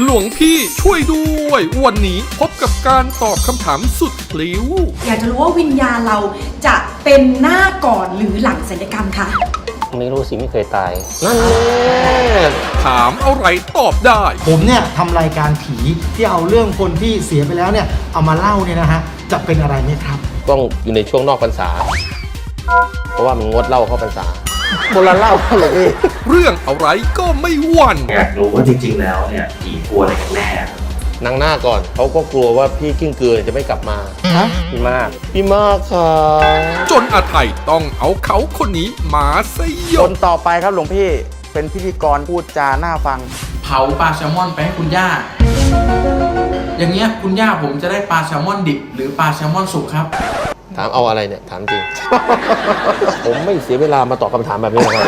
หลวงพี่ช่วยด้วยวันนี้พบกับการตอบคำถามสุดพลิ้วอยากจะรู้ว่าวิญญาณเราจะเป็นหน้าก่อนหรือหลังศัลยกรรมคะไม่รู้สิไม่เคยตายนั่นแหละถามอะไรตอบได้ผมเนี่ยทำรายการผีที่เอาเรื่องคนที่เสียไปแล้วเนี่ยเอามาเล่าเนี่ยนะฮะจะเป็นอะไรไหมครับต้องอยู่ในช่วงนอกพรรษาเพราะว่ามันงดเหล้าเข้าพรรษาโบราณเล่าเลยพี่เรื่องอะไรก็ไม่หวั่นอยากรู้ว่าจริงๆแล้วเนี่ยผีกลัวอะไรกันแน่นางหน้าก่อนเขาก็กลัวว่าพี่กิ้งเกลือจะไม่กลับมาฮะพี่มากค่ะจนอาไทยต้องเอาเขาคนนี้มาสยบคนต่อไปครับหลวงพี่เป็นพิธีกรพูดจาหน้าฟังเผาปลาแซลมอนไปให้คุณย่าอย่างเงี้ยคุณย่าผมจะได้ปลาแซลมอนดิบหรือปลาแซลมอนสุกครับถามเอาอะไรเนี่ยถามจริง ผมไม่เสียเวลามาตอบคำถามแบบนี้นะครับ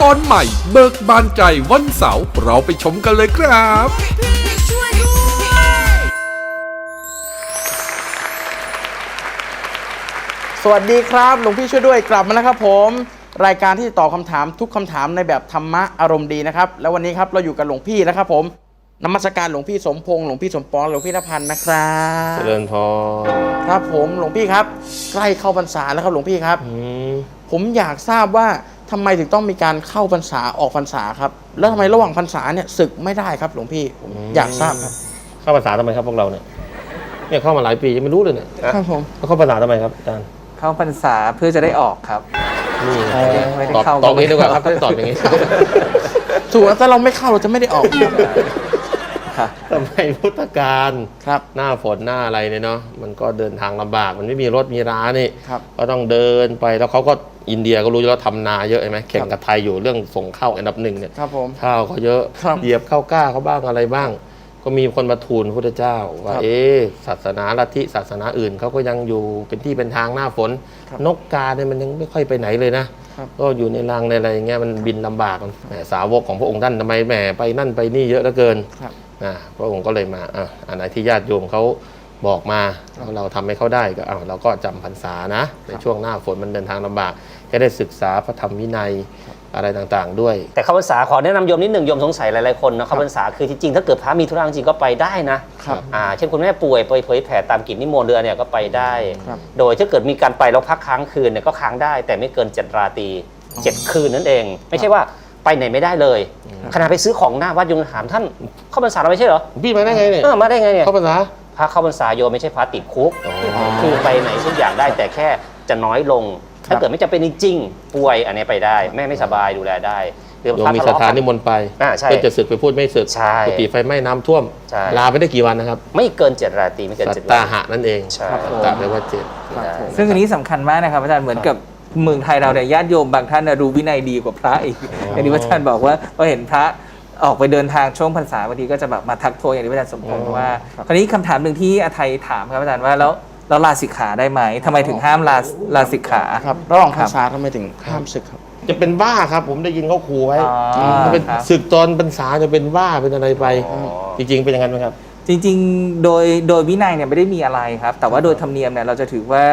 ตอนใหม่เบิกบานใจวันเสาร์เราไปชมกันเลยครับสวัสดีครับหลวงพี่ช่วยด้วยกลับมาแล้วครับผมรายการที่ตอบคำถามทุกคำถามในแบบธรรมะอารมณ์ดีนะครับแล้ววันนี้ครับเราอยู่กับหลวงพี่นะครับผมนมัสการหลวงพี่สมพงษ์หลวงพี่สมปองหลวงพี่ณพันธ์นะครับเจริญพรครับผมหลวงพี่ครับใกล้เข้าพรรษาแล้วครับหลวงพี่ครับผมอยากทราบว่าทำไมถึงต้องมีการเข้าพรรษาออกพรรษาครับแล้วทำไมระหว่างพรรษาเนี่ยศึกไม่ได้ครับหลวงพี่ผมอยากทราบครับเข้าพรรษาทำไมครับพวกเราเนี่ยเข้ามาหลายปียังไม่รู้เลยเนี่ยครับผมเข้าพรรษาทำไมครับอาจารย์เข้าพรรษาเพื่อจะได้ออกครับนี่ไม่ได้เข้าตอบนี้ดีกว่าครับถ้าตอบอย่างนี้ถูกแล้วถ้าเราไม่เข้าเราจะไม่ได้ออกทำไมพุทธการครับหน้าฝนหน้าอะไรเนี่ยเนาะมันก็เดินทางลำบากมันไม่มีรถมีรานี่ครับก็ต้องเดินไปแล้วเขาก็อินเดียก็รู้แล้วทำนาเยอะใช่ไหมแข่งกับไทยอยู่เรื่องส่งข้าวอันดับหนึ่งเนี่ยครับผมข้าวเขาเยอะเหยียบข้าวกล้าเขาบ้างอะไรบ้างก็มีคนมาทูลพระพุทธเจ้าว่าศาสนาลัทธิศาสนาอื่นเขาก็ยังอยู่เป็นที่เป็นทางหน้าฝนนกกาเนี่ยมันยังไม่ค่อยไปไหนเลยนะก็อยู่ในรังในอะไรอย่างเงี้ยมันบินลำบากแหมสาวกของพระองค์ท่านทำไมแหมไปนั่นไปนี่เยอะเหลือเกินพระองค์ก็เลยมาอันไหนที่ญาติโยมเขาบอกมาเราทำให้เขาได้ก็เราก็จำพรรษานะในช่วงหน้าฝนมันเดินทางลำบากจะได้ศึกษาพระธรรมวินัยอะไรต่างๆด้วยแต่เข้าพรรษาขอแนะนำโยมนิดหนึ่งโยมสงสัยหลายๆคนนะเข้าพรรษาคือจริงๆถ้าเกิดพระมีธุระจริงก็ไปได้นะเช่นคุณแม่ป่วยไปเผยแผ่ตามกิจนิมนต์เรือเนี่ยก็ไปได้โดยถ้าเกิดมีการไปแล้วพักค้างคืนเนี่ยก็ค้างได้แต่ไม่เกิน7 ราตรี7 คืนนั่นเองไม่ใช่ว่าไปไหนไม่ได้เลยขณะไปซื้อของหน้าวัดโยมถามท่านเข้าพรรษาเราไม่ใช่เหรอพี่มาได้ไงเนี่ยมาได้ไงเนี่ยเข้าพรรษาพระเข้าพรรษาโยมไม่ใช่พระติดคุกคือไปไหนทุกอย่างได้แต่แค่จะน้อยลงถ้าเกิดไม่จำเป็นจริงป่วยอันนี้ไปได้แม่ไม่สบายดูแลได้โยมมีสถานนิมนต์ไปก็จะศึกไปพูดไม่ศึกกุฏิไฟไหม้น้ำท่วมลาไปได้กี่วันนะครับไม่เกิน7 ราตรีไม่เกิน7 สัตตาหะนั่นเองตาแปลว่า7ซึ่งอันนี้สำคัญมากนะครับอาจารย์เหมือนกับเมืองไทยเราเนี่ยญาติโยมบางท่านรู้วินัยดีกว่าพระอีกอย่างที่อาจารย์บอกว่าพอเห็นพระออกไปเดินทางช่วงพรรษาบางทีก็จะแบบมาทักโทษอย่างที่อาจารย์สมพงษ์ว่าคราวนี้คำถามหนึ่งที่อาไทยถามครับอาจารย์ว่าแล้วลาสิกขาได้ไหมทำไมถึงห้ามลาสิกขาครับระหว่างพรรษาทำไมถึงห้ามศึกครับจะเป็นบ้าครับผมได้ยินเขาขู่ไว้จะเป็นศึกตอนพรรษาจะเป็นบ้าเป็นอะไรไปจริงๆเป็นอย่างนั้นไหมครับจริงๆโดยวินัยเนี่ยไม่ได้มีอะไรครับแต่ว่าโดยธรรมเนียมเนี่ยเราจะถือว่า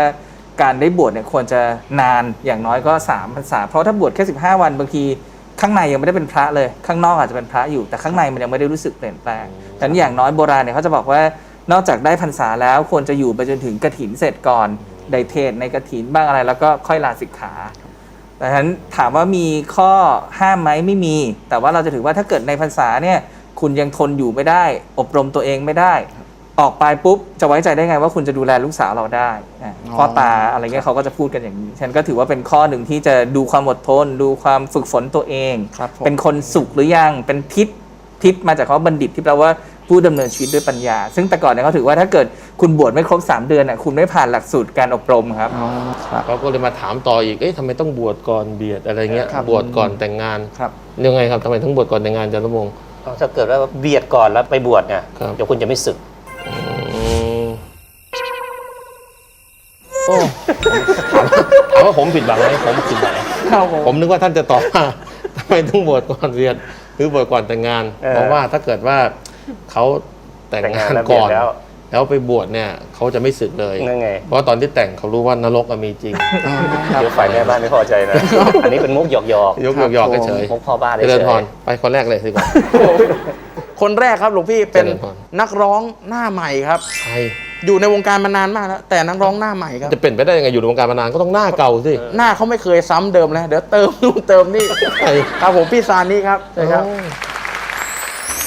การได้บวชเนี่ยควรจะนานอย่างน้อยก็3 พรรษาเพราะถ้าบวชแค่15 วันบางทีข้างในยังไม่ได้เป็นพระเลยข้างนอกอาจจะเป็นพระอยู่แต่ข้างในมันยังไม่ได้รู้สึกเปลี่ยนแปลงดังนั้นอย่างน้อยโบราณเนี่ยเขาจะบอกว่านอกจากได้พรรษาแล้วควรจะอยู่ไปจนถึงกฐินเสร็จก่อนได้เทศในกฐินบ้างอะไรแล้วก็ค่อยลาสิกขาดังนั้นถามว่ามีข้อห้ามไหมไม่มีแต่ว่าเราจะถือว่าถ้าเกิดในพรรษาเนี่ยคุณยังทนอยู่ไม่ได้อบรมตัวเองไม่ได้ออกไปปุ๊บจะไว้ใจได้ไงว่าคุณจะดูแลลูกสาวเราได้พ่อตาอะไรเงี้ยเขาก็จะพูดกันอย่างนี้ฉันก็ถือว่าเป็นข้อหนึ่งที่จะดูความอดทนดูความฝึกฝนตัวเองเป็นคนสุขหรือยังเป็นทิศมาจากคำว่าบัณฑิตที่แปลว่าผู้ดำเนินชีวิตด้วยปัญญาซึ่งแต่ก่อนเนี่ยเขาถือว่าถ้าเกิดคุณบวชไม่ครบ3 เดือนคุณไม่ผ่านหลักสูตรการอบรมครับเขาก็เลยมาถามต่ออีกทำไมต้องบวชก่อนเบียดอะไรเงี้ยบวชก่อนแต่งงานยังไงครับทำไมต้องบวชก่อนแต่งงานอาจารย์สมพงษ์ถ้าเกิดว่าเบียดก่อนแล้วไปบวชเนี่ยเดี๋ยวคุณจะไม่สึกถามว่าผมผิดหวังไหมผมผิดหวังผมนึกว่าท่านจะตอบว่าทำไมต้องบวชก่อนเรียนหรือบวชก่อนแต่งงานเพราะว่าถ้าเกิดว่าเขาแต่งงานก่อน แล้วไปบวชเนี่ยเขาจะไม่สึกเลย นั่นไง เพราะตอนที่แต่งเขารู้ว่านรกมีจริง เดี๋ยวฝ่ายแม่บ้านไม่พอใจนะ อันนี้เป็นมุกหยอก ยกหยอกๆเฉย มุกพ่อบ้าน เจริญพรไปคนแรกเลยดีกว่า คนแรกครับหลวงพี่เป็น เจริญพร นักร้องหน้าใหม่ครับ ใคร อยู่ในวงการมานานมากแล้วแต่นักร้องหน้าใหม่ครับ จะเป็นไปได้ยังไงอยู่ในวงการมานานก็ต้องหน้าเก่าสิ หน้าเขาไม่เคยซ้ำเดิมแล้วเดี๋ยวเติมนู่นเติมนี่ ใคร ครับผมพี่ซานี่ครับใช่ครับ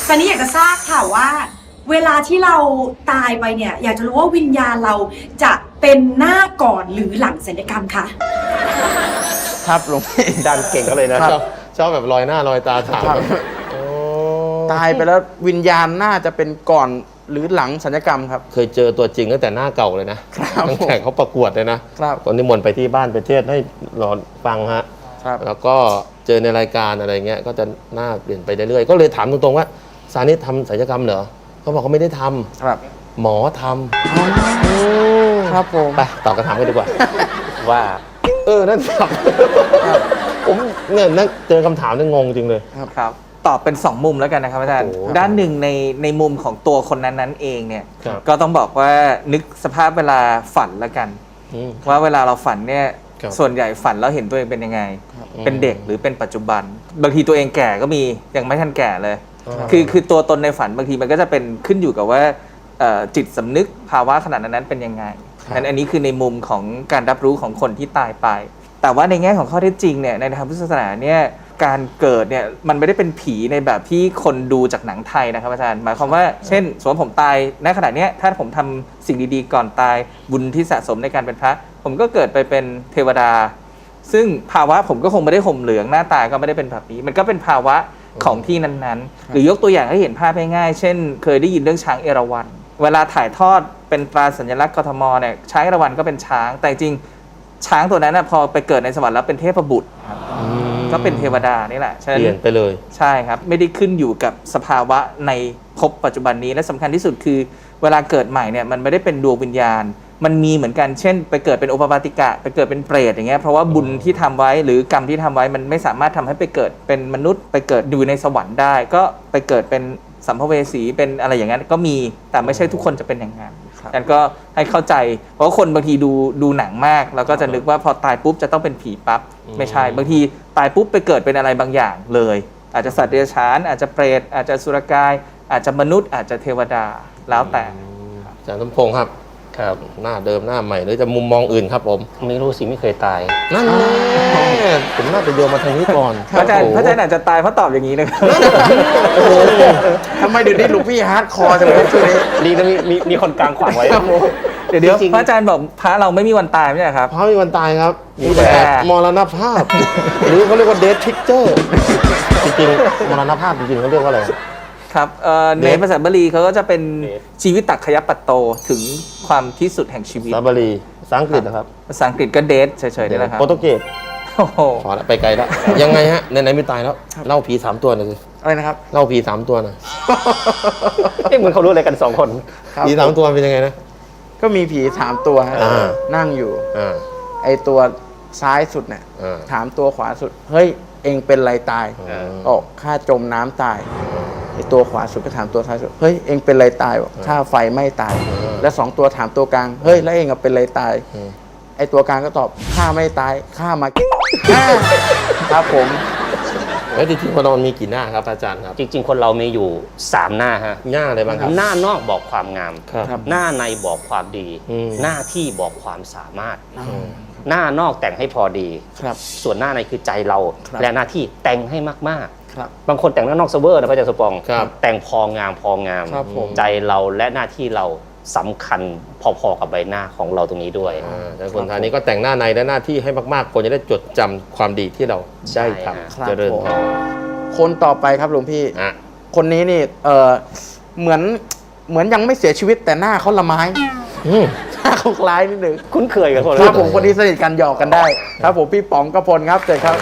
ซันนี่อยากจะทราบค่ะว่า เวลาที่เราตายไปเนี่ย อยากจะรู้ว่าวิญญาณเราจะเป็นหน้าก่อนหรือหลังศัลยกรรมคะ ครับหลวงพี่ ดันเก่งก็เลยนะ ชอบแบบลอยหน้าลอยตาถาม ครับ โอ้ ตายไปแล้ววิญญาณน่าจะเป็นก่อนหรือหลังศัลยกรรมครับ เคยเจอตัวจริงตั้งแต่หน้าเก่าเลยนะครับ ตั้งแต่เขาประกวดเลยนะครับ ตอนนี้มนต์ไปที่บ้านไปเทศให้รอฟังฮะ ครับ แล้วก็เจอในรายการอะไรเงี้ยก็จะหน้าเปลี่ยนไปเรื่อยๆก็เลยถามตรงๆว่าซานิทำศัลยกรรมเหรอเขาบอกเขาไม่ได้ทำ ครับ หมอทำ ครับผม ไปตอบคำถามกันดีกว่า ว่า นั่นครับผมเนี่ยนั่งเจอคำถามนี่งงจริงเลย ครับตอบเป็น 2 มุมแล้วกันนะครับอาจารย์ โอ้โห ด้านหนึ่งในมุมของตัวคนนั้นๆเองเนี่ย ครับ ก็ต้องบอกว่านึกสภาพเวลาฝันแล้วกัน อืม ว่าเวลาเราฝันเนี่ย ครับ ส่วนใหญ่ฝันแล้วเห็นตัวเองเป็นยังไง อืม เป็นเด็กหรือเป็นปัจจุบัน บางทีตัวเองแก่ก็มียังไม่ทันแก่เลย ครับ คือตัวตนในฝันบางทีมันก็จะเป็นขึ้นอยู่กับว่าจิตสำนึกภาวะขนาดนั้นเป็นยังไงนั้นอันนี้คือในมุมของการรับรู้ของคนที่ตายไป แต่ว่าในแง่ของข้อเท็จจริงเนี่ยในทางพุทธศาสนาเนี่ยการเกิดเนี่ยมันไม่ได้เป็นผีในแบบที่คนดูจากหนังไทยนะครับอาจารย์หมายความว่าเช่นสมมติผมตายณขณะเนี้ยถ้าผมทำสิ่งดีๆก่อนตายบุญที่สะสมในการเป็นพระผมก็เกิดไปเป็นเทวดา ซึ่งภาวะผมก็คงไม่ได้ห่มเหลืองหน้าตาก็ไม่ได้เป็นแบบนี้มันก็เป็นภาวะของที่นั้นๆหรือยกตัวอย่างให้เห็นภาพง่ายๆเช่น เคยได้ยินเรื่องช้างเอราวัณเวลาถ่ายทอดเป็นตราสัญลักษณ์กทมเนี่ยช้างเอราวัณก็เป็นช้างแต่จริงช้างตัวนั้นนะพอไปเกิดในสวรรค์แล้วเป็นเทพบุตรครับก็เป็นเทวดานี่แหละฉะนั้ เป น ลี่ยนไปเลย ใช่ครับไม่ได้ขึ้นอยู่กับสภาวะในภพปัจจุบันนี้และสำคัญที่สุดคือเวลาเกิดใหม่เนี่ยมันไม่ได้เป็นดวงวิญญาณ มันมีเหมือนกันเช่น ไปเกิดเป็นโอปปาติกะไปเกิดเป็นเปรตอย่างเงี้ยเพราะว่าบุญที่ทำไว้หรือกรรมที่ทำไว้มันไม่สามารถทำให้ไปเกิดเป็นมนุษย์ไปเกิดอยู่ในสวรรค์ได้ ก็ไปเกิดเป็นสัมภเวสีเป็นอะไรอย่างนั้นก็มีแต่ไม่ใช่ทุกคนจะเป็นอย่างนั้นงั้นก็ให้เข้าใจเพราะว่าคนบางทีดูหนังมากแล้วก็จะนึกว่าพอตายปุ๊บจะต้องเป็นผีปั๊บไม่ใช่บางทีตายปุ๊บไปเกิดเป็นอะไรบางอย่างเลย อาจจะสัตว์เดรัจฉานอาจจะเปรตอาจจะสุรกาย อาจจะมนุษย์อาจจะเทวดาแล้วแต่ อาจารย์สมพงษ์ครับ ครับ หน้าเดิมหน้าใหม่หรือจะมุมมองอื่นครับผม ไม่รู้สิไม่เคยตาย นั่นแน่ผมน่าจะโยนมาทางนี้ก่อน พระอาจารย์อาจจะตายเพราะตอบอย่างนี้นะครับ ทำไมเดี๋ยวนี้หลวงพี่ฮาร์ดคอร์จังเลยช่วงนี้ ดีนะมีคนกลางขวางไว้ เดี๋ยวพระอาจารย์บอกพระเราไม่มีวันตายไม่ใช่ครับ เพราะมีวันตายครับ มี มี แต่ แต่มรณภาพ หรือเขาเรียกว่าเดทพิกเจอร์จริงๆมรณภาพจริงๆเขาเรียกว่าอะไร ครับในภาษาบาลีเขาก็จะเป็นชีวิตตักขยปัตโตถึงความที่สุดแห่งชีวิต ซาบารีภาษาอังกฤษนะครับ ภาษาอังกฤษก็เดทเฉยๆนี่แหละครับ โปรตุเกส โอ้โห พอละไปไกลแล้ว ยังไงฮะไหนๆไม่ตายแล้ว เล่าผี3 ตัวหน่อยสิ อะไรนะครับ เล่าผี3 ตัวหน่อย เหมือนเขารู้อะไรกัน2 คน ครับ ผี3 ตัวเป็นยังไงนะ ก็มีผี3 ตัวฮะ อ่า นั่งอยู่ อ่า ไอตัวซ้ายสุดเนี่ย อ่า ถามตัวขวาสุดเฮ้ยเองเป็นไรตาย อ่า บอกข้าจมน้ำตายไอตัวขวาสุดก็ถามตัวซ้ายสุดเฮ้ยเองเป็นไรตายบอกข้าไฟไหม้ตาย และ2 ตัวถามตัวกลางเฮ้ยแล้วเองเป็นไรตาย ไอตัวกลางก็ตอบข้าไม่ตายข้ามา ครับผม แล้วจริงๆคนเรามันมีกี่หน้าครับอาจารย์ครับ จริง ๆ คนเรามีอยู่ 3 หน้าฮะ หน้าอะไรบ้างครับ หน้านอกบอกความงาม ครับ หน้าในบอกความดี อืม หน้าที่บอกความสามารถ หน้านอกแต่งให้พอดี ครับ ส่วนหน้าในคือใจเรา ครับ และหน้าที่แต่งให้มาก ครับ ๆ บางคนแต่งหน้านอกเซอร์เวอร์นะพระอาจารย์สมปอง ครับ แต่งพองามพองาม ครับผม ใจเราและหน้าที่เราสำคัญพอๆกับใบหน้าของเราตรงนี้ด้วย แต่คนทางนี้ก็แต่งหน้าในและหน้าที่ให้มากๆคนจะได้จดจำความดีที่เราได้ท ครับ ำเจริญ ผม พร คนต่อไปครับหลวงพี่ อ่ะ คนนี้นี่เหมือนยังไม่เสียชีวิตแต่หน้าเขาละไม้ อืม หน้าเขาคล้ายนิดหนึ่ง คุ้นเคยกับคน ครับผมคนนี้สนิทกันหยอกกันได้ ครับผมพี่ป๋องกระพลครับเจอครับ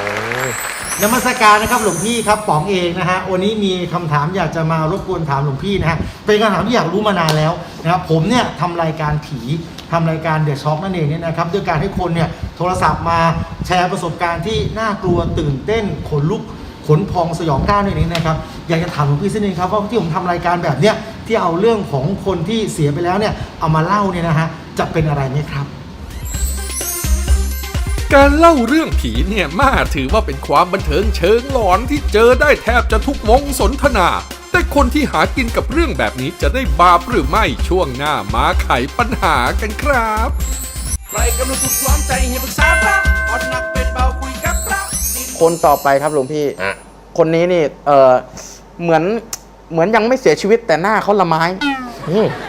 นมัสการนะครับหลวงพี่ครับป๋องเองนะฮะวันนี้มีคำถามอยากจะมารบกวนถามหลวงพี่นะฮะเป็นคำถามที่อยากรู้มานานแล้วนะครับผมเนี่ยทำรายการผีทำรายการเดอะช็อคนั่นเองเนี่ยนะครับด้วยการให้คนเนี่ยโทรศัพท์มาแชร์ประสบการณ์ที่น่ากลัวตื่นเต้นขนลุกขนพองสยองกล้าวในนี้นะครับอยากจะถามหลวงพี่สักนิดครับว่าที่ผมทำรายการแบบเนี้ย ที่เอาเรื่องของคนที่เสียไปแล้วเนี่ยเอามาเล่าเนี่ยนะฮะจะเป็นอะไรไหมครับ การเล่าเรื่องผีเนี่ยมาถือว่าเป็นความบันเทิงเชิงหลอนที่เจอได้แทบจะทุกวงสนทนา แต่คนที่หากินกับเรื่องแบบนี้จะได้บาปหรือไม่ช่วงหน้ามาไขปัญหากันครับใครกำลังถูกล้อมใจให้ปรึกษาพระอ่อนหนักเป็นเบาคุยกับพระ คนต่อไปครับหลวงพี่ อ่ะ คนนี้นี่เหมือนยังไม่เสียชีวิตแต่หน้าเขาละไม้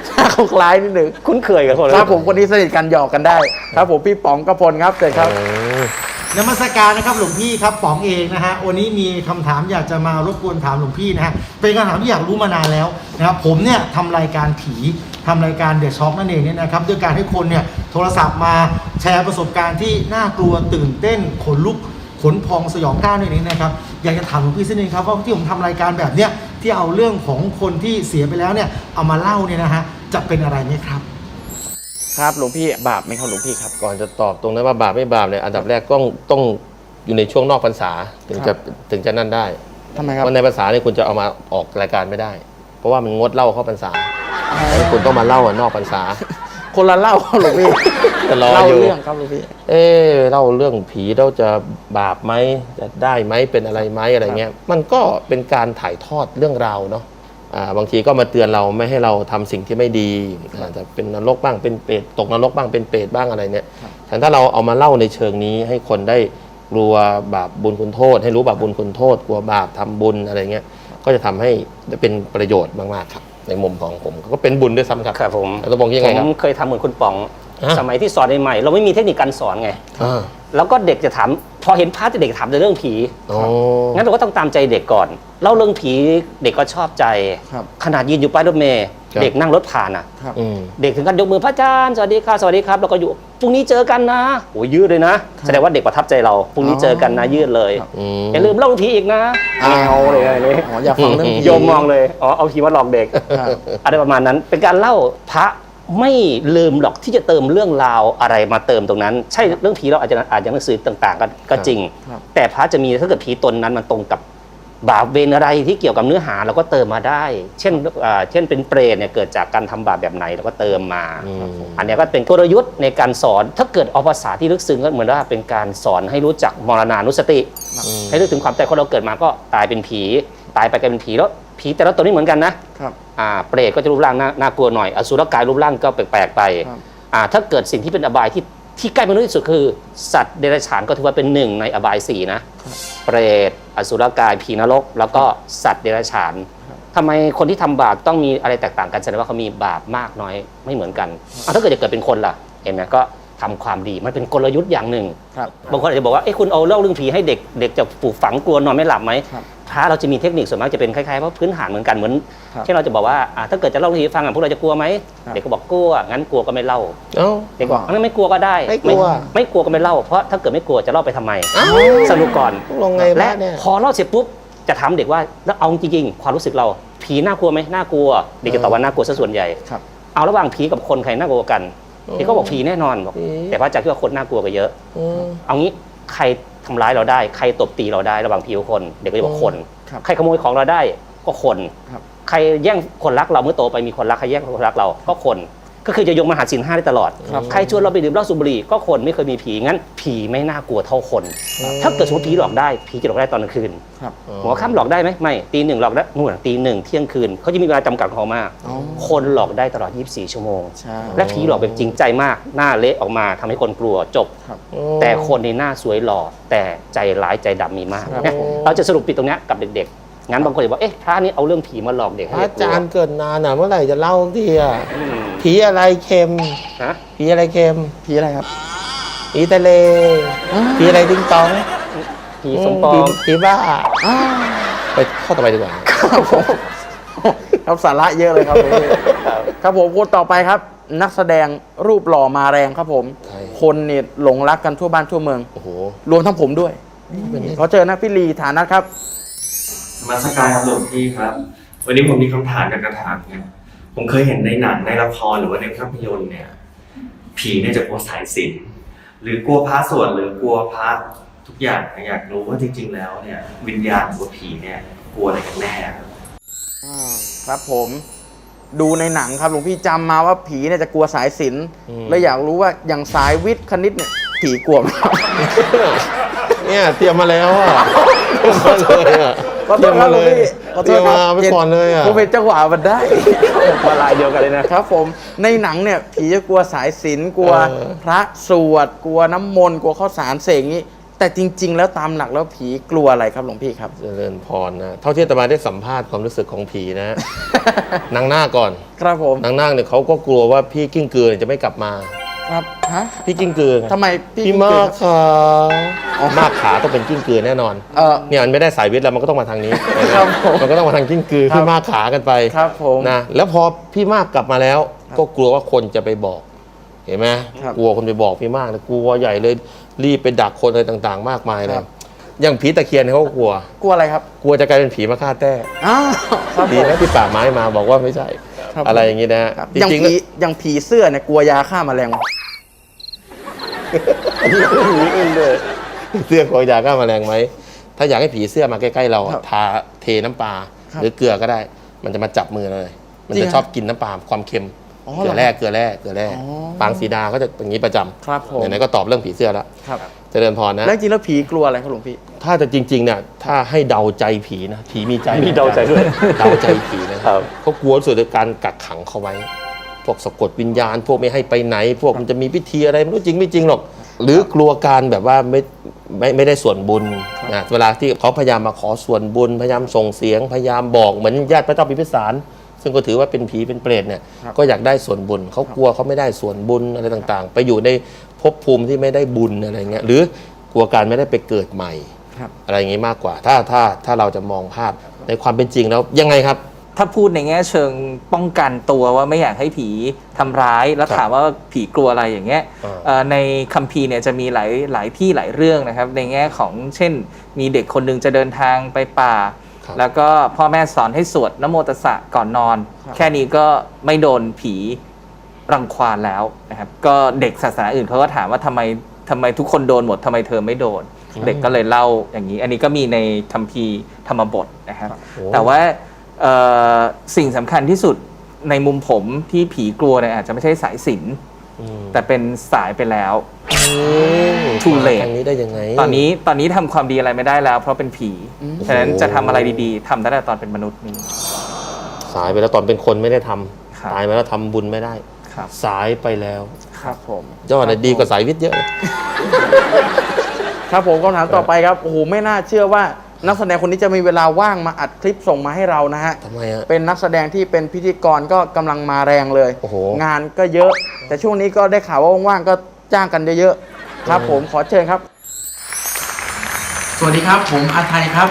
หน้าเขาคล้ายนิดหนึ่ง คุ้นเคยกับคน ครับผมคนนี้สนิทกันหยอกกันได้ ครับผมพี่ป๋องกพลครับเชิญครับ นมัสการนะครับหลวงพี่ครับป๋องเองนะฮะวันนี้มีคำถามอยากจะมารบกวนถามหลวงพี่นะฮะเป็นคำถามที่อยากรู้มานานแล้วนะครับผมเนี่ยทำรายการผีทำรายการเดอะช็อคนั่นเองเนี่ยนะครับด้วยการให้คนเนี่ยโทรศัพท์มาแชร์ประสบการณ์ที่น่ากลัวตื่นเต้นขนลุกขนพองสยองกล้าวนี่นะครับอยากจะถามหลวงพี่สักนิดครับว่าที่ผมทำรายการแบบเนี้ยที่เอาเรื่องของคนที่เสียไปแล้วเนี่ยเอามาเล่าเนี่ยนะฮะจะเป็นอะไรไหมครับ ครับหลวงพี่บาปไหมครับหลวงพี่ครับ ก่อนจะตอบตรงนั้นว่าบาปไม่บาปเนี่ยอันดับแรกต้องอยู่ในช่วงนอกพรรษาถึงจะนั่นได้ ทำไมครับ เพราะในพรรษาเนี่ยคุณจะเอามาออกรายการไม่ได้ เพราะว่ามันงดเหล้าเข้าพรรษาแล้วคุณต้องมาเล่านอกพรรษา คนละเล่าหลวงพี่ จะรอ เล่า อยู่ เรื่องครับหลวงพี่ เล่าเรื่องผีเราจะบาปไหมจะได้ไหมเป็นอะไรไหมอะไรเงี้ยมันก็เป็นการถ่ายทอดเรื่องราวเนาะบางทีก็มาเตือนเราไม่ให้เราทำสิ่งที่ไม่ดีจะเป็นนรกบ้างเป็นเปรตตกนรกบ้างเป็นเปรตบ้างอะไรเนี่ยแต่ถ้าเราเอามาเล่าในเชิงนี้ให้คนได้กลัวบาปบุญคุณโทษ ให้รู้บาปบุญคุณโทษกลัวบาปทำบุญอะไรเงี้ยก็จะทำให้เป็นประโยชน์มากๆครับในมุมของผมก็เป็นบุญด้วยซ้ำครับ ครับผม แล้วต้องบอกยังไงครับ ผมเคยทำเหมือนคุณป๋อง ฮะ สมัยที่สอนใหม่ๆเราไม่มีเทคนิคการสอนไง แล้วก็เด็กจะถามพอเห็นพาร์ทเด็กถามแต่เรื่องผี งั้นเราก็ต้องตามใจเด็กก่อนเล่าเรื่องผีเด็กก็ชอบใจ ครับ ขนาดยืนอยู่ป้ายรถเมล์ ครับ เด็กนั่งรถผ่านอ่ะ ครับ เด็กถึงกันยกมือพระอาจารย์สวัสดีครับสวัสดีครับแล้วก็อยู่พรุ่งนี้เจอกันนะโอ้ยยืดเลยนะ แสดงว่าเด็กประทับใจเราพรุ่งนี้เจอกันนะยืดเลย อย่าลืมเล่าเรื่องผีอีกนะเอาเลยอะไรนี้ อ๋ออยากฟังเรื่องผี โยมมองเลยอ๋อเอาผีมาหลอกเด็ก ครับ อะไรประมาณนั้นเป็นการเล่าพระไม่ลืมหรอกที่จะเติมเรื่องราวอะไรมาเติมตรงนั้น ใช่เรื่องผีเราอาจจะอ่านจากหนังสือต่างๆก็จริง ครับ แต่พระจะมีถ้าเกิดผีตนนั้นมันตรงกับบาปเวรอะไรที่เกี่ยวกับเนื้อหาเราก็เติมมาได้ เช่นเป็นเปรตเนี่ยเกิดจากการทำบาปแบบไหนเราก็เติมมา อันเนี้ยก็เป็นกลยุทธ์ในการสอนถ้าเกิดเอาภาษาที่ลึกซึ้งก็เหมือนว่าเป็นการสอนให้รู้จักมรณานุสติ ให้รู้ถึงความตายคนเราเกิดมาก็ตายเป็นผีตายไปกลายเป็นผีแล้วผีแต่ละตัวไม่เหมือนกันนะครับ เปรตก็จะรูปร่างน่ากลัวหน่อยอสุรกายรูปร่างก็แปลกๆไป ครับ ถ้าเกิดสิ่งที่เป็นอบายที่ใกล้มนุษย์ที่สุดคือสัตว์เดรัจฉานก็ถือว่าเป็นหนึ่งในอบายสี่นะเปรตอสุรกายผีนรก แล้วก็สัตว์เดรัจฉานทำไมคนที่ทำบาปต้องมีอะไรแตกต่างกันแสดงว่าเขามีบาปมากน้อยไม่เหมือนกันถ้าเกิดจะเกิดเป็นคนล่ะเห็นไหมก็ทำความดีมันเป็นกลยุทธ์อย่างหนึ่ง ครับ บางคนอาจจะบอกว่าคุณเอาเล่าเรื่องผีให้เด็กจะปลูกฝังกลัวนอนไม่หลับไหม ครับ พระเราจะมีเทคนิคส่วนมากจะเป็นคล้ายๆว่าพื้นฐานเหมือนกันเหมือน ครับ เช่นเราจะบอกว่าถ้าเกิดจะเล่าเรื่องผีให้ฟังพวกเราจะกลัวไหม ครับ เด็กก็บอกกลัวงั้นกลัวก็ไม่เล่า เอ้า เด็กบอกงั้นไม่กลัวก็ได้ ไม่กลัว ไม่กลัวก็ไม่เล่าเพราะถ้าเกิดไม่กลัวจะเล่าไปทำไมสรุปก่อน ลงไง และ บ้างเนี่ย พอเล่าเสร็จปุ๊บจะถามเด็กว่าแล้วเอาจริงๆความรู้สึกเราผีน่ากลัวไหมน่ากลัวเด็กจะตอบว่าน่ากลัวซะส่วนใหญ่ ครับ เอาระหว่างผีกับคนใครน่ากลัวกันเด็กก็บอกผีแน่นอนบอก ผี แต่พระอาจารย์คิดว่าคนน่ากลัวกว่าเยอะ เอางี้ใครทำร้ายเราได้ใครตบตีเราได้ระหว่างผีกับคน เด็กก็จะบอกคน ครับ ใครขโมยของเราได้ก็คน ครับ ใครแย่งคนรักเราเมื่อโตไปมีคนรักใครแย่งคนรักเราก็คน ก็คือจะยงมาหาศีลห้าได้ตลอด ครับ ใครชวนเราไปดื่มเหล้าสูบบุหรี่ก็คนไม่เคยมีผีงั้นผีไม่น่ากลัวเท่าคน ถ้าเกิดสมมติผีหลอกได้ผีจะหลอกได้ตอนกลางคืน ครับ หัวค่ำหลอกได้ไหมไม่ตีหนึ่งหลอกได้นู่นตีหนึ่งเที่ยงคืนเขาจะมีเวลาจำกัดของเขามาก อ๋อ คนหลอกได้ตลอด 24 ชั่วโมง ใช่ และผีหลอกแบบจริงใจมากหน้าเละออกมาทำให้คนกลัวจบ ครับ แต่คนในหน้าสวยหล่อแต่ใจร้ายใจดำมีมาก ครับ เนี่ยเราจะสรุปปิดตรงเนี้ยกับเด็กๆ งั้นบางคนจะบอกเอ๊ะพระนี่เอาเรื่องผีมาหลอกเด็ก พ ให้ ระ เด็ก อาก ลัว จารย์เกิดนานอ่ะเมื่อไหร่จะเล่าทีอ่ะ อืม ผีอะไรเค็ม ฮะ ผีอะไรเค็ม ผีอะไรครับ ผีทะเลผีอะไรติงตอง ผีสมปอง ผีบ้าไปข้อต่อไปดีกว่า ครับสาระเยอะเลยครับผมครับผมคนต่อไปครับ นักแสดงรูปหล่อมาแรงครับผม ใช่ คนเนี่ยหลงรักกันทั่วบ้านทั่วเมือง โอ้โห รวมทั้งผมด้วยขอเจอนะพี่ลีฐานะครับ นมัสการครับหลวงพี่ครับ วันนี้ผมมีคำถามอยากจะถามเนี่ยผมเคยเห็นในหนังในละครหรือว่าในภาพยนตร์เนี่ย ผีเนี่ยจะกลัวสายสิญจน์หรือกลัวพระสวดหรือกลัวพระทุกอย่างอยากรู้ว่าจริง ๆ แล้วเนี่ย วิญญาณหรือว่าผีเนี่ยกลัวอะไรกันแน่ครับ ครับผม ดูในหนังครับหลวงพี่จำมาว่าผีเนี่ยจะกลัวสายศิลป์ อืม เลยอยากรู้ว่าอย่างสายวิทย์คณิตเนี่ยผีกลัวไหมครับ เนี่ยเตรียมมาแล้วอ่ะเตรียมมาเลยอ่ะ ขอโทษครับหลวงพี่ขอ เต โท รี ษ ยม ครับ มาไปก่อนเลยอ่ะ ผมเป็นจังหวะมันได้ มาลายเดียวกันเลยนะครับผมในหนังเนี่ยผีจะกลัวสายศิลป์กลัวพระสวดกลัวน้ำมนต์กลัวข้าวสารเสกงี้แต่จริง ๆ แล้วตามหลักแล้วผีกลัวอะไรครับหลวงพี่ครับ เจริญพรนะเท่าที่อาตมาได้สัมภาษณ์ความรู้สึกของผีนะ นางนาคก่อน ครับผม นางนาคเนี่ยเขาก็กลัวว่าพี่กิ้งกือเนี่ยจะไม่กลับมา ครับฮะ พี่กิ้งกือไง ทำไมพี่ พี่มากขามากขาต้องเป็นกิ้งกือแน่นอน เนี่ยมันไม่ได้สายวิทย์แล้วมันก็ต้องมาทางนี้ ครับผม มันก็ต้องมาทางกิ้งกือ ครับ พี่มากขากันไป ครับผม นะแล้วพอพี่มากกลับมาแล้ว ก็กลัวว่าคนจะไปบอก เห็นไหม ครับ กลัวคนไปบอกพี่มากนะกลัวใหญ่เลยรีบไปดักคนอะไรต่างๆ มากมายเล ค ย รับ อย่างผีตะเคียนเนี่ยเขาก็กลัว กลัวอะไรครับ กลัวจะกลายเป็นผีมาฆ่าแต้ อ้าวครับ ดี ผม นะที่ป่าไม้มาบอกว่าไม่ใช่ ครับ อะไรอย่างนี้นะฮะ ครับ จ อย่าง ริงๆ ผีอย่างผีเสื้อเนี่ยกลัวยาฆ่าแมลง ผีเลยเสื้อกลัวยาฆ่าแมลงไหมถ้าอยากให้ผีเสื้อมาใกล้ๆเรา ครับ ทาเทน้ำปลา ครับ หรือเกลือก็ได้ มันจะมาจับมือเลย มัน จริ จะ งฮะ ชอบกินน้ำปลาความเค็ม อ๋อ เกลือแร่เกลือแร่เกลือแร่ อ๋อ ปางสีดาเขาจะอย่างนี้ประจำ ครับผม ไหนๆก็ตอบเรื่องผีเสื้อแล้ว ครับ เจริญพรนะ แล้วจริงแล้วผีกลัวอะไรครับหลวงพี่ ถ้าจะจริงๆเนี่ยถ้าให้เดาใจผีนะผีมีใจ มีเดาใจด้วย เดาใจผีนะครับ เขากลัวที่สุดคือการกักขังเขาไว้ พวกสะกดวิญญาณ พวกไม่ให้ไปไหน พวกมันจะมีพิธีอะไรไม่รู้จริงไม่จริงหรอก หรือกลัวการแบบว่าไม่ได้ส่วนบุญนะเวลาที่เขาพยายามมาขอส่วนบุญพยายามส่งเสียงพยายามบอกเหมือนญาติพระเจ้าพิมพิสาร ซึ่งก็ถือว่าเป็นผีเป็นเปรตเนี่ย ครับ ก็อยากได้ส่วนบุญเขากลัวเขาไม่ได้ส่วนบุญอะไรต่างๆ ไปอยู่ในภพภูมิที่ไม่ได้บุญอะไรเงี้ยหรือกลัวการไม่ได้ไปเกิดใหม่ ครับ อะไรอย่างงี้มากกว่า ถ้าเราจะมองภาพในความเป็นจริงแล้วยังไงครับ ถ้าพูดในแง่เชิงป้องกันตัวว่าไม่อยากให้ผีทำร้าย แล้ว ครับ ถามว่าผีกลัวอะไรอย่างเงี้ย ในคัมภีร์เนี่ยจะมีหลายที่หลายเรื่องนะครับ ในแง่ของเช่น มีเด็กคนหนึ่งจะเดินทางไปป่า ครับ แล้วก็พ่อแม่สอนให้สวดนะโมตัสสะก่อนนอน แค่นี้ก็ไม่โดนผีรังควานแล้วนะครับก็เด็กศาสนาอื่นเขาก็ถามว่าทำไมทุกคนโดนหมดทำไมเธอไม่โดน เด็กก็เลยเล่าอย่างนี้ อันนี้ก็มีในคัมภีร์ธรรมบทนะครับ โอ้ แต่ว่าสิ่งสำคัญที่สุดในมุมผมที่ผีกลัวเนี่ยอาจจะไม่ใช่สายสิญจน์ อืม แต่เป็นสายไปแล้ว ทู Too เล late ทางนี้ได้ยังไง ตอนนี้ทำความดีอะไรไม่ได้แล้ว เพราะเป็นผีฉะนั้นจะทำอะไรดีๆทำได้แต่ตอนเป็นมนุษย์นี่ สายไปแล้วตอนเป็นคนไม่ได้ทำ ครับ ตายไปแล้วทำบุญไม่ได้ ครับ สายไปแล้ว ครับผม ยอดเลยดีกว่าสายวิทย์เยอะเลย ครับผมคำถามต่อไปครับโอ้โหไม่น่าเชื่อว่านักแสดงคนนี้จะมีเวลาว่างมาอัดคลิปส่งมาให้เรานะฮะ ทำไมฮะ เป็นนักแสดงที่เป็นพิธีกรก็กำลังมาแรงเลย โอ้โห งานก็เยอะ แต่ช่วงนี้ก็ได้ข่าวว่าว่างๆก็จ้างกันเยอะๆครับผมขอเชิญครับ สวัสดีครับ ผมอาไทยครับ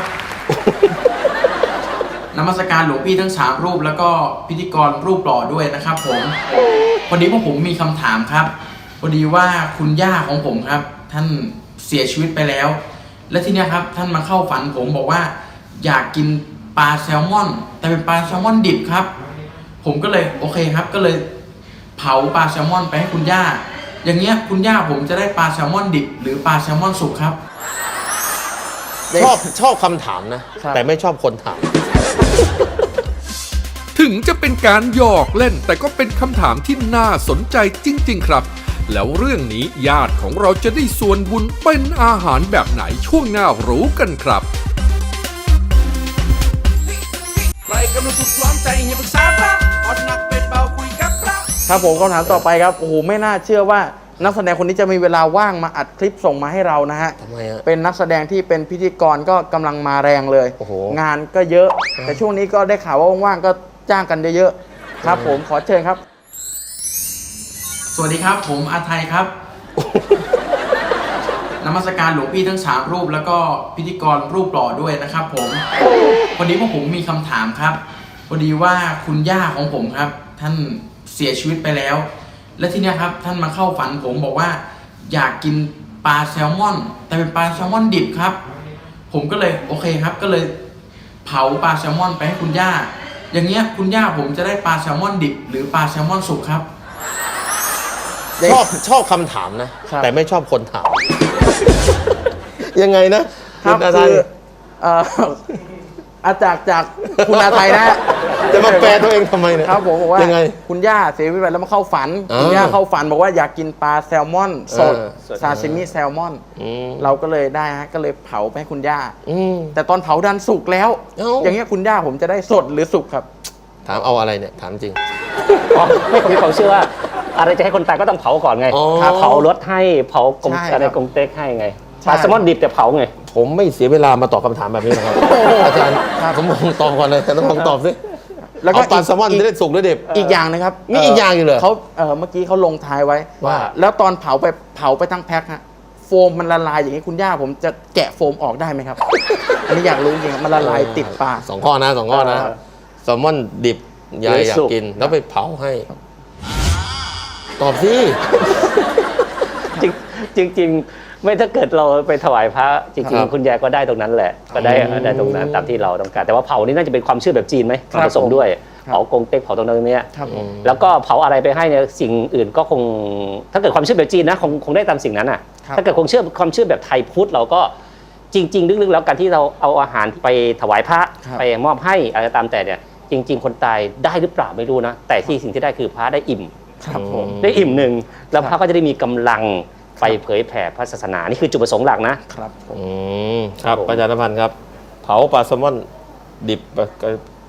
นมัสการหลวงพี่ทั้ง3รูปแล้วก็พิธีกรรูปหล่อด้วยนะครับผมพอดีว่าผมมีคำถามครับพอดีว่าคุณย่าของผมครับ ท่านเสียชีวิตไปแล้ว และทีเนี้ยครับท่านมาเข้าฝันผมบอกว่า อยากกินปลาแซลมอน แต่เป็นปลาแซลมอนดิบครับ ผมก็เลยโอเคครับก็เลยเผาปลาแซลมอนไปให้คุณย่า อย่างเงี้ยคุณย่าผมจะได้ปลาแซลมอนดิบ หรือปลาแซลมอนสุกครับ ชอบคำถามนะ ครับ แต่ไม่ชอบคนถาม ถึงจะเป็นการหยอกเล่น แต่ก็เป็นคำถามที่น่าสนใจจริง ๆ ครับ แล้วเรื่องนี้ญาติของเราจะได้ส่วนบุญเป็นอาหารแบบไหนช่วงหน้ารู้กันครับ ครับผมคำถามต่อไปครับโอ้โหไม่น่าเชื่อว่านักแสดงคนนี้จะมีเวลาว่างมาอัดคลิปส่งมาให้เรานะฮะ ทำไมฮะ เป็นนักแสดงที่เป็นพิธีกรก็กำลังมาแรงเลย โอ้โห งานก็เยอะ แต่ช่วงนี้ก็ได้ข่าวว่าว่างๆก็จ้างกันเยอะๆครับผมขอเชิญครับ สวัสดีครับ ผมอาไทยครับ นมัสการหลวงพี่ทั้ง3รูปแล้วก็พิธีกรรูปหล่อด้วยนะครับผมพอดีว่าผมมีคำถามครับพอดีว่าคุณย่าของผมครับ ท่านเสียชีวิตไปแล้ว และทีเนี้ยครับท่านมาเข้าฝันผมบอกว่า อยากกินปลาแซลมอน แต่เป็นปลาแซลมอนดิบครับ ผมก็เลยโอเคครับก็เลยเผาปลาแซลมอนไปให้คุณย่า อย่างเงี้ยคุณย่าผมจะได้ปลาแซลมอนดิบ หรือปลาแซลมอนสุกครับ ชอบคำถามนะ ครับ แต่ไม่ชอบคนถาม ยังไงนะ ครับ ณอา คื จาร อ ย์ เอ่อ จากคุณอาไทยนะ จะมาแปลตัวเองทำไมเนี่ย ครับผมบอกว่า ยังไง คุณย่าเสียชีวิตไปแล้วมาเข้าฝัน อ่า คุณย่าเข้าฝันบอกว่าอยากกินปลาแซลมอนสด สด ซาซิมิแซลมอน อืม เราก็เลยได้ฮะก็เลยเผาไปให้คุณย่า อืม แต่ตอนเผาดันสุกแล้ว เอ้า อย่างเงี้ยคุณย่าผมจะได้สดหรือสุกครับ ถามเอาอะไรเนี่ยถามจริง อ๋อไม่ผมมีความเชื่อว่าอะไรจะให้คนตายก็ต้องเผาก่อนไง อ๋อ เผารถให้เผากง ใช่ครับ อะไรกงเต็กให้ไง ใช่ ปลาแซลมอนดิบแต่เผาไง ผมไม่เสียเวลามาตอบคำถามแบบนี้นะครับ อาจารย์ผมมองตอบก่อนเลยแต่ต้องลองตอบสิ แล้วก็ เอาปลาแซลมอนจะได้สุกได้ดิบ อีกอย่างนะครับ มีอีกอย่างอยู่เหรอ เขาเมื่อกี้เขาลงท้ายไว้ ว่า แล้วตอนเผาไปทั้งแพ็คฮะโฟมมันละลายอย่างนี้คุณย่าผมจะแกะโฟมออกได้ไหมครับ อันนี้อยากรู้จริงครับมันละลายติดปาก สองข้อนะแซลมอนดิบยายอยากกิน แล้วไปเผาให้ ตอบสิ จริงไม่ถ้าเกิดเราไปถวายพระจริงๆคุณยายก็ได้ตรงนั้นแหละก็ได้ตรงนั้นตามที่เราต้องการแต่ว่าเผานี่น่าจะเป็นความเชื่อแบบจีนไหม ครับ ผสมด้วย ครับ เผากงเต็กเผาตรงนั้นเนี้ย ครับผม แล้วก็เผาอะไรไปให้เนี่ยสิ่งอื่นก็คง ถ้าเกิดความเชื่อแบบจีนนะคงได้ตามสิ่งนั้นอ่ะ ครับ ถ้าเกิดความเชื่อแบบไทยพุทธเราก็จริง ๆ ลึกๆแล้วการที่เราเอาอาหารไปถวายพระ ครับ ไปมอบให้อะไรตามแต่เนี่ยจริง ๆ คนตายได้หรือเปล่าไม่รู้นะแต่ที่สิ่งที่ได้คือพระได้อิ่ม ครับผม ได้อิ่มหนึ่งแล้ว ครับ พระก็จะได้มีกำลังไปเผยแผ่พระศาสนานี่คือจุดประสงค์หลักนะ ครับผม ครับ ผม อาจารย์นภันธ์ครับ เผาปลาแซลมอนดิบ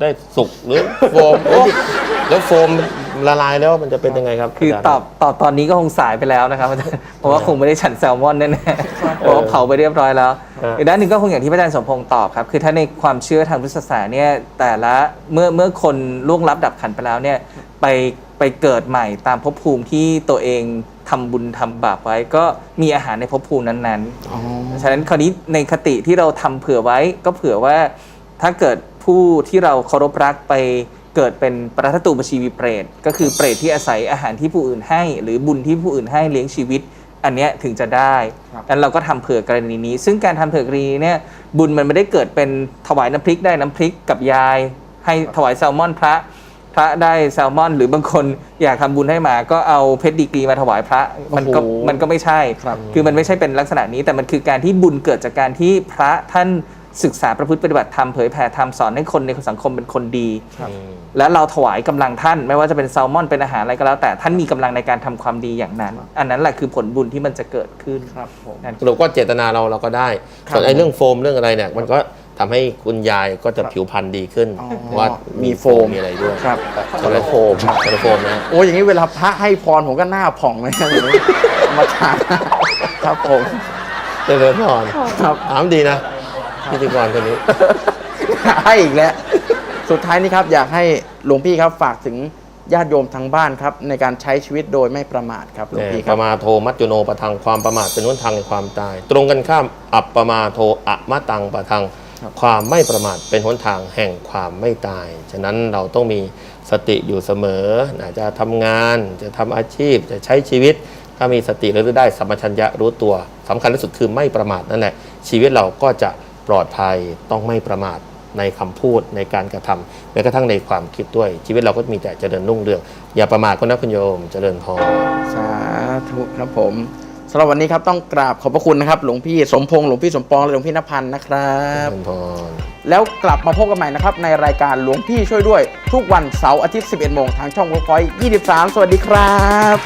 ได้สุกหรือโฟมแล้วโฟมละลายแล้วมันจะเป็นยังไงครับ คือ อาจารย์ ตอบตอนนี้ก็คงสายไปแล้วนะครับ เพราะว่าคงไม่ได้ฉันแซลมอนแน่ๆเพราะว่าเผาไปเรียบร้อยแล้ว อีกด้านหนึ่งก็คงอย่างที่พระอาจารย์สมพงษ์ตอบครับ คือถ้าในความเชื่อทางพุทธศาสนาเนี่ยแต่ละเมื่อคนล่วงลับดับขันไปแล้วเนี่ยไปเกิดใหม่ตามภพภูมิที่ตัวเองทำบุญทำบาปไว้ก็มีอาหารในภพภูมินั้นๆฉะนั้นคราวนี้ในคติที่เราทำเผื่อไว้ก็เผื่อว่าถ้าเกิดผู้ที่เราเคารพรักไปเกิดเป็นปรทตูปชีวีเปรตก็คือเปรตที่อาศัยอาหารที่ผู้อื่นให้ หรือบุญที่ผู้อื่นให้เลี้ยงชีวิต อันเนี้ยถึงจะได้งั้นเราก็ทำเผื่อกรณีนี้ ซึ่งการทำเผื่อกรณีเนี่ยบุญมันไม่ได้เกิดเป็นถวายน้ำพริกได้น้ำพริกกับยาย ให้ถวายแซลมอนพระได้แซลมอน หรือบางคนอยากทำบุญให้หมาก็เอาเพชรดีกรีมาถวายพระมันก็ไม่ใช่ คือมันไม่ใช่เป็นลักษณะนี้แต่มันคือการที่บุญเกิดจากการที่พระท่านศึกษาประพฤติปฏิบัติธรรมเผยแผ่ธรรมสอนให้คนในสังคมเป็นคนดี และเราถวายกำลังท่านไม่ว่าจะเป็นแซลมอนเป็นอาหารอะไรก็แล้วแต่ท่านมีกำลังในการทำความดีอย่างนั้น อันนั้นแหละคือผลบุญที่มันจะเกิดขึ้น ครับผม นั่น สรุปก็เจตนาเราก็ได้ ส่วนไอ้เรื่องโฟมเรื่องอะไรเนี่ยมันก็ทำให้คุณยายก็จะผิวพรรณดีขึ้น อ๋อ เพราะว่ามีโฟมมีอะไรด้วย ครับ คนละโฟมนะ โอ้อย่างนี้เวลาพระให้พรผมก็หน้าผ่องเลยครับอย่างนี้มาทานครับผม เจริญพร ครับ ถามดีนะพิธีกรคนนี้ ให้อีกแล้ว สุดท้ายนี้ครับอยากให้หลวงพี่ครับฝากถึงญาติโยมทางบ้านครับในการใช้ชีวิตโดยไม่ประมาทครับหลวงพี่ค ป รับ ระมาโทมัจจุโนปะทังความประมาทเป็นหนทางแห่งความตาย ตรงกันข้ามอัปปมาโทอะมะตังปะทัง ความไม่ประมาทเป็นหนทางแห่งความไม่ตาย ฉะนั้นเราต้องมีสติอยู่เสมอจะทำงานจะทำอาชีพจะใช้ชีวิต ถ้ามีสติแล้วได้สัมปชัญญะรู้ตัวสำคัญที่สุดคือไม่ประมาทนั่นแหละชีวิตเราก็จะปลอดภัยต้องไม่ประมาทในคำพูดในการกระทำแม้กระทั่งในความคิดด้วย ชีวิตเราก็มีแต่เจริญรุ่งเรืองอย่าประมาทก็นะคุณโยมเจริญพร สาธุครับผมสำหรับวันนี้ครับต้องกราบขอบพระคุณนะครับหลวงพี่สมพงษ์หลวงพี่สมปองและหลวงพี่นภันธ์นะครับ เจริญพร แล้วกลับมาพบกันใหม่นะครับในรายการหลวงพี่ช่วยด้วย ทุกวันเสาร์อาทิตย์ 11 โมงทางช่อง Workpoint 23 สวัสดีครับ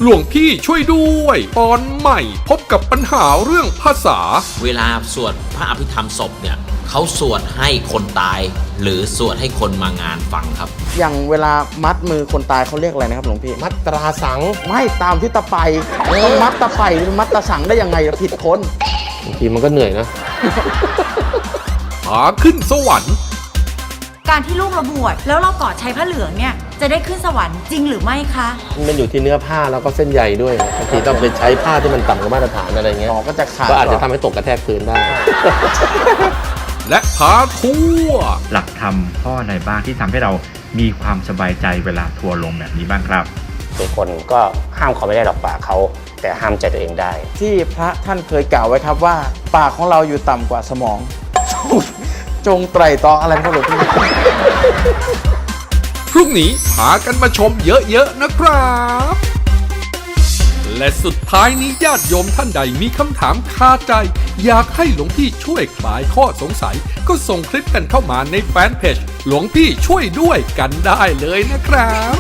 หลวงพี่ช่วยด้วยตอนใหม่พบกับปัญหาเรื่องภาษา เวลาสวดพระอภิธรรมศพเนี่ยเขาสวดให้คนตาย หรือสวดให้คนมางานฟังครับ อย่างเวลามัดมือคนตายเขาเรียกอะไรนะครับหลวงพี่ มัตตราสัง ไม่ตามที่ตะไปต้องมัดตะไปหรือมัดตะสังได้ยังไงผิดคน บางทีมันก็เหนื่อยนะ หาขึ้นสวรรค์ การที่ลูกเราบวชแล้วเรากอดใช้ผ้าเหลืองเนี่ยจะได้ขึ้นสวรรค์จริงหรือไม่คะ มันอยู่ที่เนื้อผ้าแล้วก็เส้นใยด้วยบางทีต้องไปใช้ผ้าที่มันต่ำกว่ามาตรฐานอะไรเงี้ย อ๋อก็จะขาด ก็อาจจะทำให้ตกกระแทกพื้นได้ และพาทัวร์ หลักธรรมข้อไหนบ้างที่ทำให้เรามีความสบายใจเวลาทัวร์ลงแบบนี้บ้างครับ ทุกคนก็ห้ามเขาไม่ได้หรอกปากเขา แต่ห้ามใจตัวเองได้ ที่พระท่านเคยกล่าวไว้ครับว่าปากของเราอยู่ต่ำกว่าสมอง จงไตร่ตรองอะไรครับหลวงพี่ พรุ่งนี้พากันมาชมเยอะๆนะครับ และสุดท้ายนี้ญาติโยมท่านใดมีคำถามคาใจ อยากให้หลวงพี่ช่วยคลายข้อสงสัย ก็ส่งคลิปกันเข้ามาในแฟนเพจหลวงพี่ช่วยด้วยกันได้เลยนะครับ